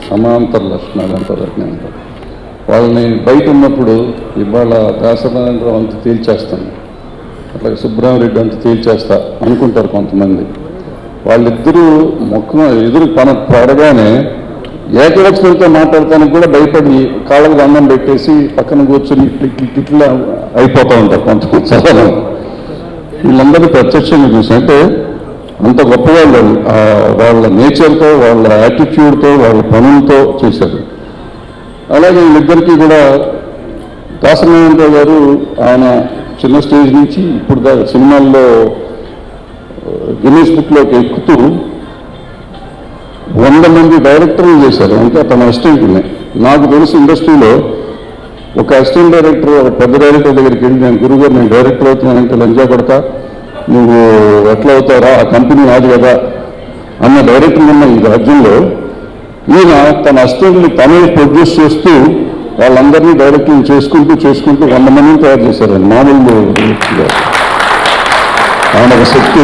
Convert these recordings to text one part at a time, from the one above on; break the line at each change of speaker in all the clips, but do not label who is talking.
సమాంతర లక్షణాలు అంటారు. వాళ్ళని బయట ఉన్నప్పుడు ఇవాళ దాసనారాయణరావు అంత తేల్చేస్తాను, అట్లాగే సుబ్రహ్మరెడ్డి అంత తేల్చేస్తా అనుకుంటారు కొంతమంది. వాళ్ళిద్దరూ ముఖం ఎదురు పడగానే ఏకవచనంతో మాట్లాడటానికి కూడా భయపడి కాళ్ళకు దండం పెట్టేసి పక్కన కూర్చొని ఇట్లా అయిపోతూ ఉంటారు కొంతమంది. చాలా వీళ్ళందరూ ప్రత్యక్షంగా చూసి అంటే అంత గొప్పవాళ్ళు వాళ్ళ నేచర్తో, వాళ్ళ యాటిట్యూడ్తో, వాళ్ళ పనులతో చేశారు. అలాగే వీళ్ళిద్దరికీ కూడా దాసనారాయణరావు గారు ఆయన చిన్న స్టేజ్ నుంచి ఇప్పుడు సినిమాల్లో గిన్నీస్ బుక్లోకి ఎక్కుతూ 100 మంది డైరెక్టర్లు చేశారు. అంటే తన అసిస్టెంట్ని. నాకు తెలిసి ఇండస్ట్రీలో ఒక అసిస్టెంట్ డైరెక్టర్, ఒక పెద్ద డైరెక్టర్ దగ్గరికి వెళ్ళి నేను గురుగారు నేను డైరెక్టర్ అవుతున్నానంటే లంజా కొడతా, నువ్వు ఎట్లా అవుతారా, ఆ కంపెనీ నాది కదా అన్న డైరెక్టర్ ఉన్న ఈ రాజ్యంలో ఈయన తన అసిస్టెంట్ని తనే ప్రొడ్యూస్ చేస్తూ వాళ్ళందరినీ డైరెక్టింగ్ చేసుకుంటూ 100 మందిని తయారు చేశారండి. మామూలు ఆయన ఒక శక్తి.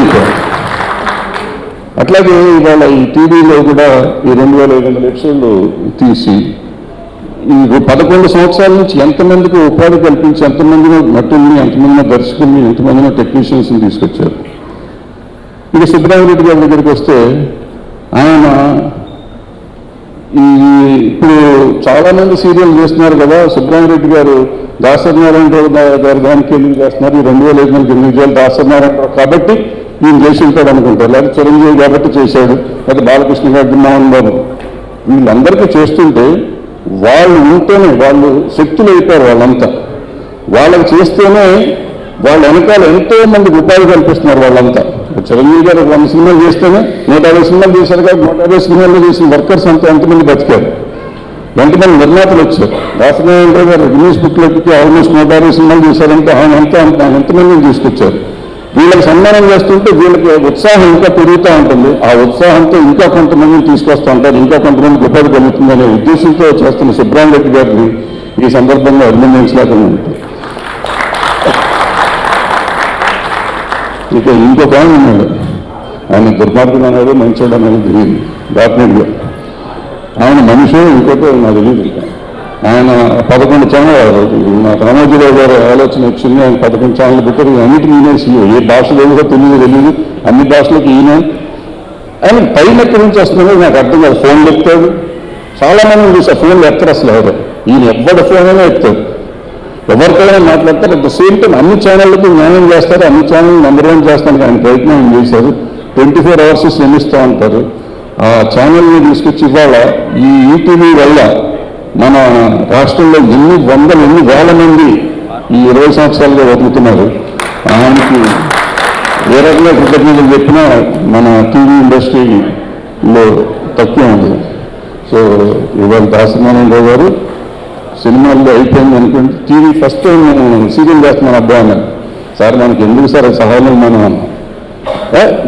అట్లాగే ఇవాళ ఈ టీవీలో కూడా ఈ 2500 ఎపిసోడ్లు తీసి ఈ 11 సంవత్సరాల నుంచి ఎంతమందికి ఉపాధి కల్పించి ఎంతమందినో నటుల్ని, ఎంతమందినో దర్శకుల్ని, ఎంతమందినో టెక్నీషియన్స్ని తీసుకొచ్చారు. ఇక సుబ్రహ్మరెడ్డి గారి దగ్గరికి వస్తే ఆయన ఇప్పుడు చాలామంది సీరియల్ చేస్తున్నారు కదా, సుబ్రహ్మరెడ్డి గారు దాసనారాయణరావు గారు దానికి ఎందుకు చేస్తున్నారు, ఈ 2500 మందికి ఎందుకు చేయాలి, దాసనారాయణరావు కాబట్టి ఈయన చేసి ఉంటాడు అనుకుంటారు, లేదా చిరంజీవి కాబట్టి చేశాడు, లేదా బాలకృష్ణ గారి మోహన్ బాబు వీళ్ళందరికీ చేస్తుంటే వాళ్ళు ఉంటేనే వాళ్ళు శక్తులు అయిపోయారు. వాళ్ళంతా వాళ్ళకి చేస్తేనే వాళ్ళ వెనకాల ఎంతో మందికి ఉపాధి కల్పిస్తున్నారు. వాళ్ళంతా చిరంజీవి గారు 100 సినిమాలు చేస్తేనే 150 సినిమాలు చేశారు కాబట్టి 150 సినిమాల్లో చేసిన వర్కర్స్ అంతా ఎంతమంది బతికారు, ఎంతమంది నిర్మాతలు వచ్చారు. దాసనారాయణరావు గారు గిన్నీస్ బుక్లోకి ఆల్మోస్ట్ 150 సినిమాలు చేశారంటే ఆయన ఎంతమందిని తీసుకొచ్చారు. వీళ్ళకి సన్మానం చేస్తుంటే వీళ్ళకి ఉత్సాహం ఇంకా పెరుగుతూ ఉంటుంది. ఆ ఉత్సాహంతో ఇంకా కొంతమందిని తీసుకొస్తూ ఉంటారు, ఇంకా కొంతమందికి ఉపాధి కలుగుతుంది అనే ఉద్దేశంతో చేస్తున్న సుబ్రహ్మరెడ్డి గారిని ఈ సందర్భంగా అభినందించలేకుండా ఉంటుంది. ఇక ఇంకొక ఆయన ఉన్నాడు, ఆయన దుర్మార్గుడు అన్నాడు, మంచోడు అనేది తెలియదు. డాక్యుమెంట్గా ఆయన మనిషి ఇంకోటి నాకు తెలియదు. ఆయన 11 ఛానల్ మా రామోజీరావు గారు ఆలోచన వచ్చింది. ఆయన 11 ఛానల్ పెట్టారు. అన్నిటికీ ఈయన సీఓ. ఏ భాషలో ఏదో తెలియదు, అన్ని భాషలకు ఈయన. ఆయన పైన ఎక్కడి నుంచి వస్తున్నాడో నాకు అర్థం కాదు. ఫోన్లు ఎత్తాడు, చాలామంది చూసా ఫోన్లు ఎత్తారు. అసలు ఎవరు ఈయన ఎవ్వడి ఫోన్ అయినా ఎత్తాడు, ఎవరికైనా మాట్లాడతారు. అట్ ద సేమ్ టైం అన్ని ఛానళ్ళకి న్యాయం చేస్తారు, అన్ని ఛానల్ నెంబర్ 1 చేస్తానికి ఆయన ప్రయత్నం చేశారు. 24 hours శ్రమిస్తూ ఉంటారు. ఆ ఛానల్ని తీసుకొచ్చి ఇవాళ ఈ ఈటీవీ వల్ల మన రాష్ట్రంలో ఎన్ని వేల మంది ఈ 20 సంవత్సరాలుగా బతుకుతున్నారు. ఆయనకి ఏ రకంగా కృతజ్ఞతలు చెప్పినా మన టీవీ ఇండస్ట్రీలో తక్కువ ఉంది. సో ఇవాళ దాసనారాయణరావు గారు సినిమాల్లో అయిపోయింది అనుకుంటే టీవీ ఫస్ట్ టైం నేను సీరియల్ చేస్తున్నాను అబ్బా అన్నారు. సార్ మనకి ఎందుకు సార్ సహాయం మనం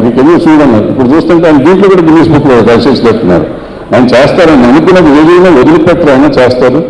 మీకు ఎందుకు చూడన్నారు. ఇప్పుడు చూస్తుంటే ఆయన దీంట్లో కూడా గిన్నీస్ బుక్లో దయచేసి చెప్తున్నారు. ఆయన చేస్తారని అనుకున్నది ఏదైనా వదిలిపెట్టరు, అయినా చేస్తారు.